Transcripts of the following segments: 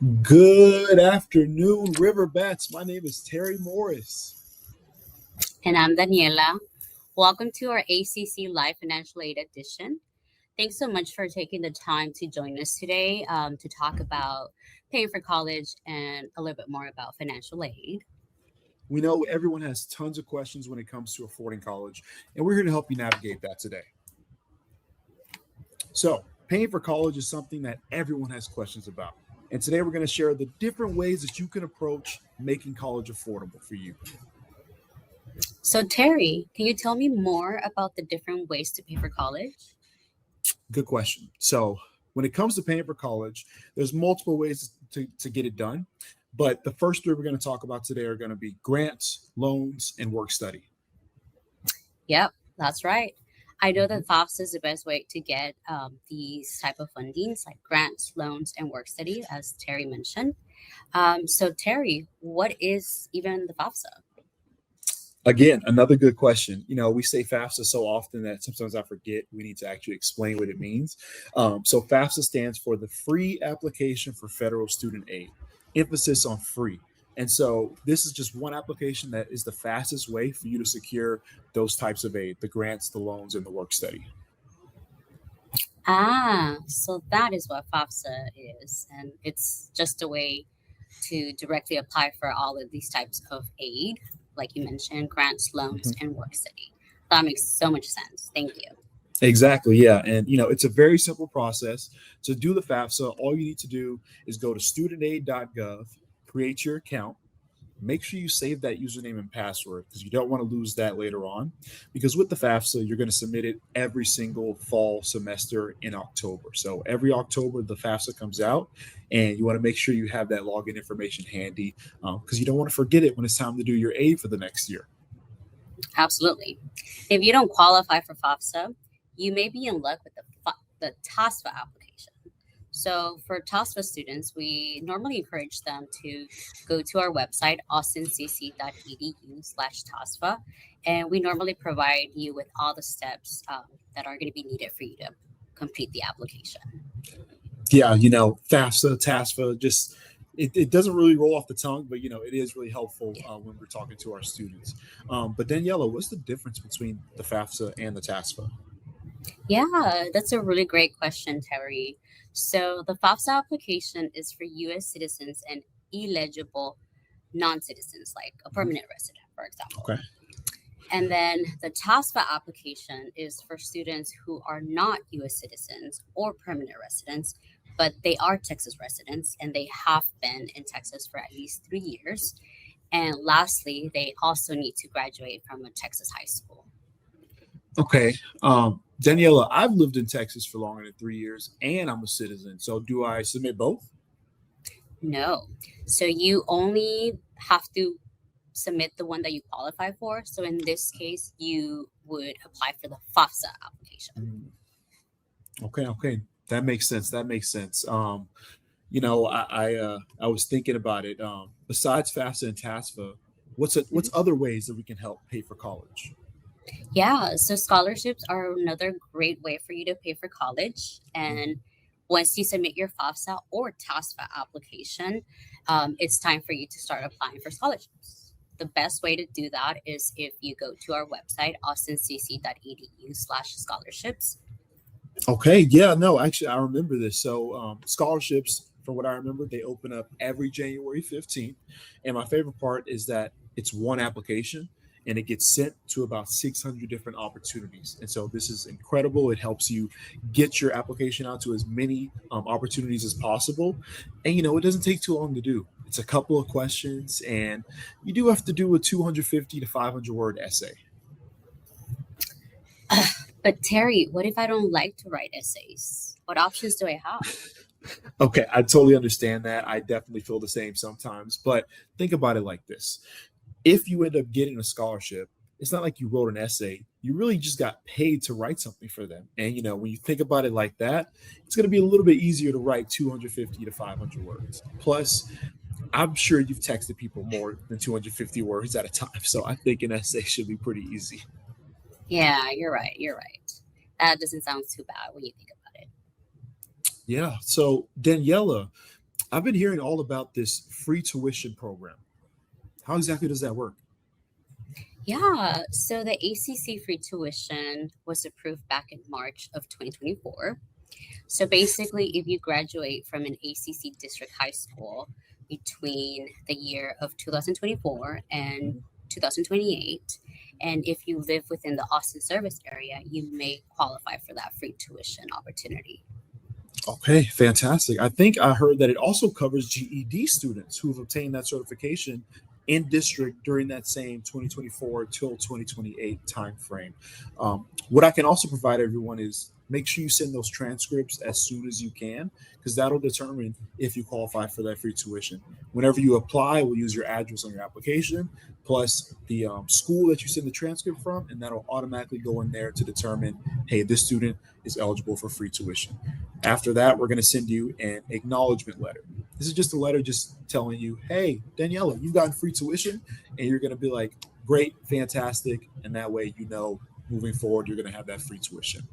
Good afternoon, Riverbats. My name is Terry Morris. And I'm Daniela. Welcome to our ACC Live Financial Aid Edition. Thanks so much for taking the time to join us today to talk about paying for college and a little bit more about financial aid. We know everyone has tons of questions when it comes to affording college, and we're here to help you navigate that today. So, paying for college is something that everyone has questions about. And today we're going to share the different ways that you can approach making college affordable for you. So, Terry, can you tell me more about the different ways to pay for college? Good question. So, when it comes to paying for college, there's multiple ways to get it done. But the first three we're going to talk about today are going to be grants, loans, and work study. Yep, that's right. I know Mhm. that FAFSA is the best way to get these type of fundings like grants, loans, and work study, as Terry mentioned. So, Terry, what is even the FAFSA? Again, another good question. We say FAFSA so often that sometimes I forget we need to actually explain what it means. So FAFSA stands for the Free Application for Federal Student Aid, emphasis on free. And so this is just one application that is the fastest way for you to secure those types of aid, the grants, the loans, and the work study. So that is what FAFSA is, and it's just a way to directly apply for all of these types of aid, like you mentioned, grants, loans, Mhm. and work study. That makes so much sense. Thank you. Exactly, yeah. And it's a very simple process. To do the FAFSA, all you need to do is go to studentaid.gov, create your account. Make sure you save that username and password because you don't want to lose that later on. Because with the FAFSA, you're going to submit it every single fall semester in October. So every October, the FAFSA comes out, and you want to make sure you have that login information handy because you don't want to forget it when it's time to do your aid for the next year. Absolutely. If you don't qualify for FAFSA, you may be in luck with the TASFA application. So for TASFA students, we normally encourage them to go to our website, austincc.edu/TASFA, and we normally provide you with all the steps that are going to be needed for you to complete the application. Yeah, FAFSA, TASFA, just it doesn't really roll off the tongue, but it is really helpful when we're talking to our students. But Daniela, what's the difference between the FAFSA and the TASFA? Yeah, that's a really great question, Terry. So the FAFSA application is for U.S. citizens and eligible non-citizens, like a Mhm. permanent resident, for example. Okay. And then the TASFA application is for students who are not U.S. citizens or permanent residents, but they are Texas residents and they have been in Texas for at least 3 years. And lastly, they also need to graduate from a Texas high school. Okay. Daniela, I've lived in Texas for longer than 3 years and I'm a citizen. So do I submit both? No. So you only have to submit the one that you qualify for. So in this case, you would apply for the FAFSA application. Mm, okay, okay. That makes sense. That makes sense. I was thinking about it. Besides FAFSA and TASFA, what's Mhm. other ways that we can help pay for college? Yeah, so scholarships are another great way for you to pay for college. Mhm. And once you submit your FAFSA or TASFA application, it's time for you to start applying for scholarships. The best way to do that is if you go to our website, austincc.edu/scholarships. Okay, yeah, no, actually, I remember this. So, scholarships, from what I remember, they open up every January 15th. And my favorite part is that it's one application and it gets sent to about 600 different opportunities. And so, this is incredible. It helps you get your application out to as many opportunities as possible. And, it doesn't take too long to do. It's a couple of questions, and you do have to do a 250 to 500 word essay. But Terry, what if I don't like to write essays? What options do I have? Okay, I totally understand that. I definitely feel the same sometimes. But think about it like this: if you end up getting a scholarship, it's not like you wrote an essay. You really just got paid to write something for them. And when you think about it like that, it's going to be a little bit easier to write 250 to 500 words. Plus, I'm sure you've texted people more than 250 words at a time. So I think an essay should be pretty easy. Yeah, you're right. You're right. That doesn't sound too bad when you think about it. Yeah. So Daniela, I've been hearing all about this free tuition program. How exactly does that work? Yeah, so the ACC free tuition was approved back in March of 2024. So basically, if you graduate from an ACC district high school between the year of 2024 and 2028, and if you live within the Austin service area, you may qualify for that free tuition opportunity. Okay, fantastic. I think I heard that it also covers GED students who have obtained that certification in district during that same 2024 till 2028 timeframe. What I can also provide everyone is make sure you send those transcripts as soon as you can, because that'll determine if you qualify for that free tuition. Whenever you apply, we'll use your address on your application plus the school that you send the transcript from, and that'll automatically go in there to determine, hey, this student is eligible for free tuition. After that, we're going to send you an acknowledgement letter. This is just a letter just telling you, hey, Daniela, you've gotten free tuition. And you're going to be like, great, fantastic. And that way, moving forward, you're going to have that free tuition.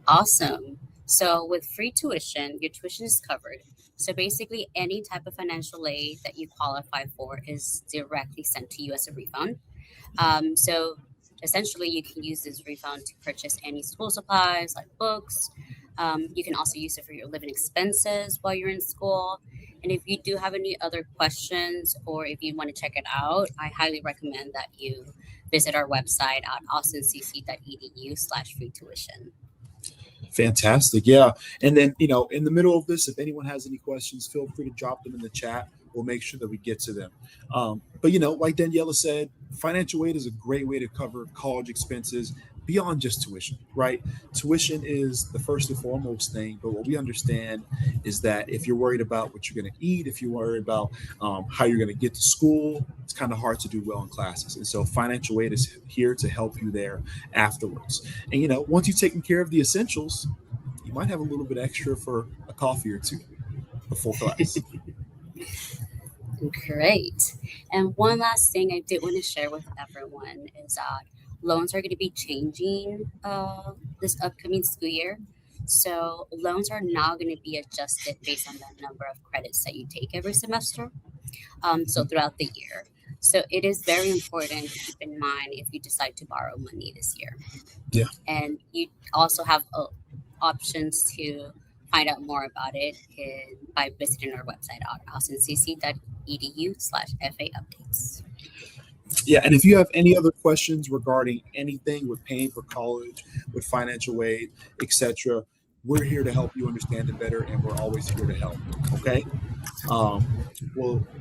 Awesome. So with free tuition, your tuition is covered. So basically, any type of financial aid that you qualify for is directly sent to you as a refund. So essentially, you can use this refund to purchase any school supplies like books. You can also use it for your living expenses while you're in school. And if you do have any other questions or if you want to check it out, I highly recommend that you visit our website at austincc.edu/free tuition. Fantastic. Yeah. And then, in the middle of this, if anyone has any questions, feel free to drop them in the chat. We'll make sure that we get to them. But, like Daniela said, financial aid is a great way to cover college expenses beyond just tuition, right? Tuition is the first and foremost thing. But what we understand is that if you're worried about what you're going to eat, if you're worried about how you're going to get to school, it's kind of hard to do well in classes. And so financial aid is here to help you there afterwards. And, once you've taken care of the essentials, you might have a little bit extra for a coffee or two before class. Great. And one last thing I did want to share with everyone is that loans are going to be changing this upcoming school year. So loans are now going to be adjusted based on the number of credits that you take every semester. So throughout the year. So it is very important to keep in mind if you decide to borrow money this year. Yeah. And you also have options to find out more about it by visiting our website at austincc.edu/FA updates. Yeah, and if you have any other questions regarding anything with paying for college, with financial aid, etc., we're here to help you understand it better, and we're always here to help. Okay. Well,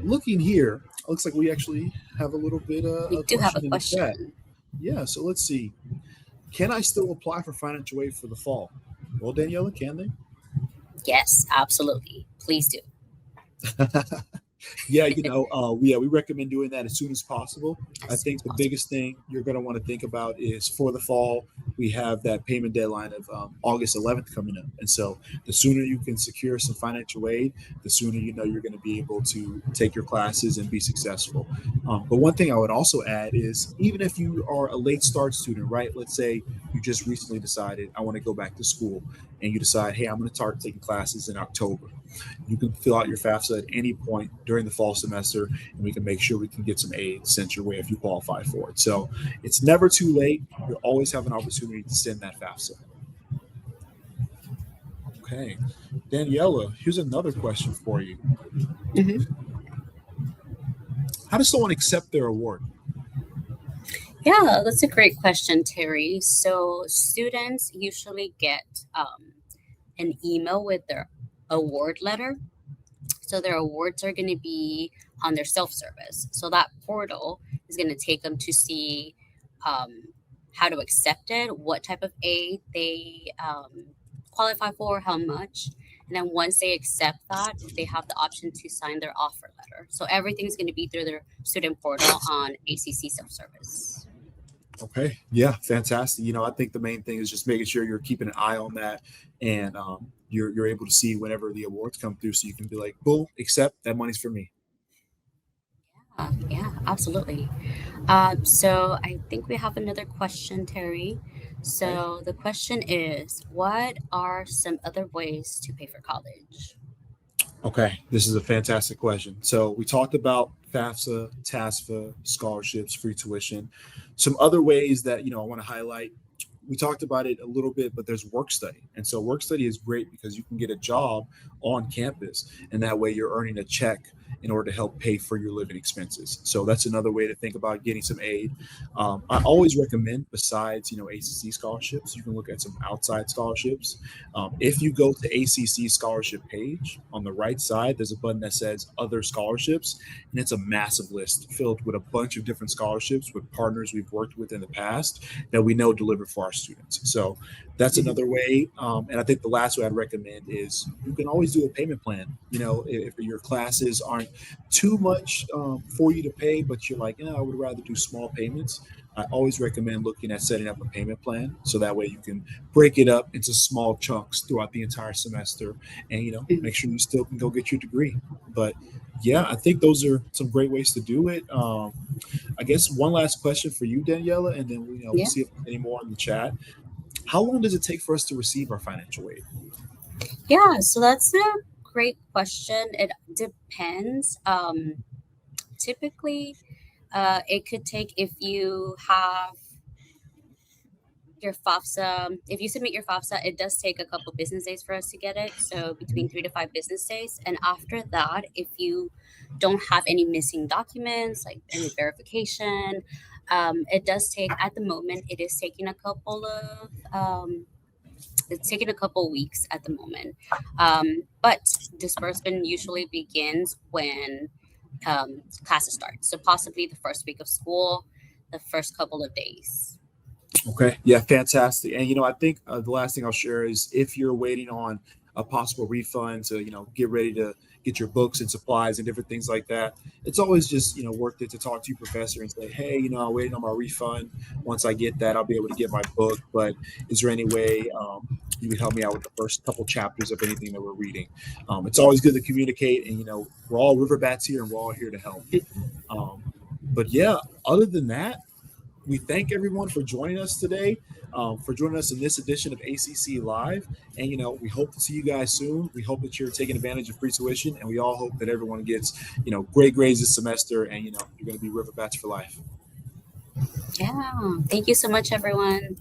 looking here, looks like we actually have a little bit We a do have a question in the chat. question. Yeah, so let's see. Can I still apply for financial aid for the fall? Well, Daniela, can they? Yes, absolutely. Please do. Yeah, we recommend doing that as soon as possible. I As soon as think the possible. biggest thing you're going to want to think about is for the fall, we have that payment deadline of August 11th coming up. And so the sooner you can secure some financial aid, the sooner you're going to be able to take your classes and be successful. But one thing I would also add is even if you are a late start student, right? Let's say you just recently decided, I want to go back to school, and you decide, hey, I'm going to start taking classes in October. You can fill out your FAFSA at any point during the fall semester, and we can make sure we can get some aid sent your way if you qualify for it. So it's never too late. You always have an opportunity to send that FAFSA. Okay. Daniela, here's another question for you. Mhm. How does someone accept their award? Yeah, that's a great question, Terry. So students usually get an email with their award letter. So their awards are going to be on their self-service. So that portal is going to take them to see um, how to accept it, what type of aid they qualify for, how much. And then once they accept that, they have the option to sign their offer letter. So everything's going to be through their student portal on ACC self-service. Okay. Yeah, fantastic. I think the main thing is just making sure you're keeping an eye on that, and you're able to see whenever the awards come through, so you can be like, boom, accept, that money's for me. Yeah, absolutely. So I think we have another question, Terry. Okay. So the question is, what are some other ways to pay for college? Okay, this is a fantastic question. So we talked about FAFSA, TASFA, scholarships, free tuition. Some other ways that I want to highlight. We talked about it a little bit, but there's work study, and so work study is great because you can get a job on campus, and that way you're earning a check in order to help pay for your living expenses. So that's another way to think about getting some aid. I always recommend, besides ACC scholarships, you can look at some outside scholarships. If you go to ACC scholarship page on the right side, there's a button that says Other Scholarships, and it's a massive list filled with a bunch of different scholarships with partners we've worked with in the past that we know deliver for our students. So that's another way. And I think the last way I'd recommend is you can always do a payment plan. If your classes aren't too much for you to pay, but you're like, I would rather do small payments. I always recommend looking at setting up a payment plan so that way you can break it up into small chunks throughout the entire semester and make sure you still can go get your degree. But yeah, I think those are some great ways to do it. I guess one last question for you, Daniela, and then we'll Yeah. see if there's any more in the chat. How long does it take for us to receive our financial aid? Yeah, so that's a great question. It depends. Typically, it could take, if you have your FAFSA, if you submit your FAFSA, it does take a couple business days for us to get it. So between 3 to 5 business days. And after that, if you don't have any missing documents, like any verification, it does take, at the moment, it's taking a couple weeks at the moment. But disbursement usually begins when classes start. So possibly the first week of school, the first couple of days. Okay. Yeah, fantastic. And I think the last thing I'll share is if you're waiting on a possible refund to get ready to get your books and supplies and different things like that, it's always just worth it to talk to your professor and say, hey, I'm waiting on my refund. Once I get that, I'll be able to get my book. But is there any way you could help me out with the first couple chapters of anything that we're reading? It's always good to communicate, and we're all Riverbats here, and we're all here to help. But yeah, other than that, we thank everyone for joining us today, for joining us in this edition of ACC Live. And, we hope to see you guys soon. We hope that you're taking advantage of free tuition, and we all hope that everyone gets, great grades this semester, and, you're going to be Riverbats for life. Yeah. Thank you so much, everyone.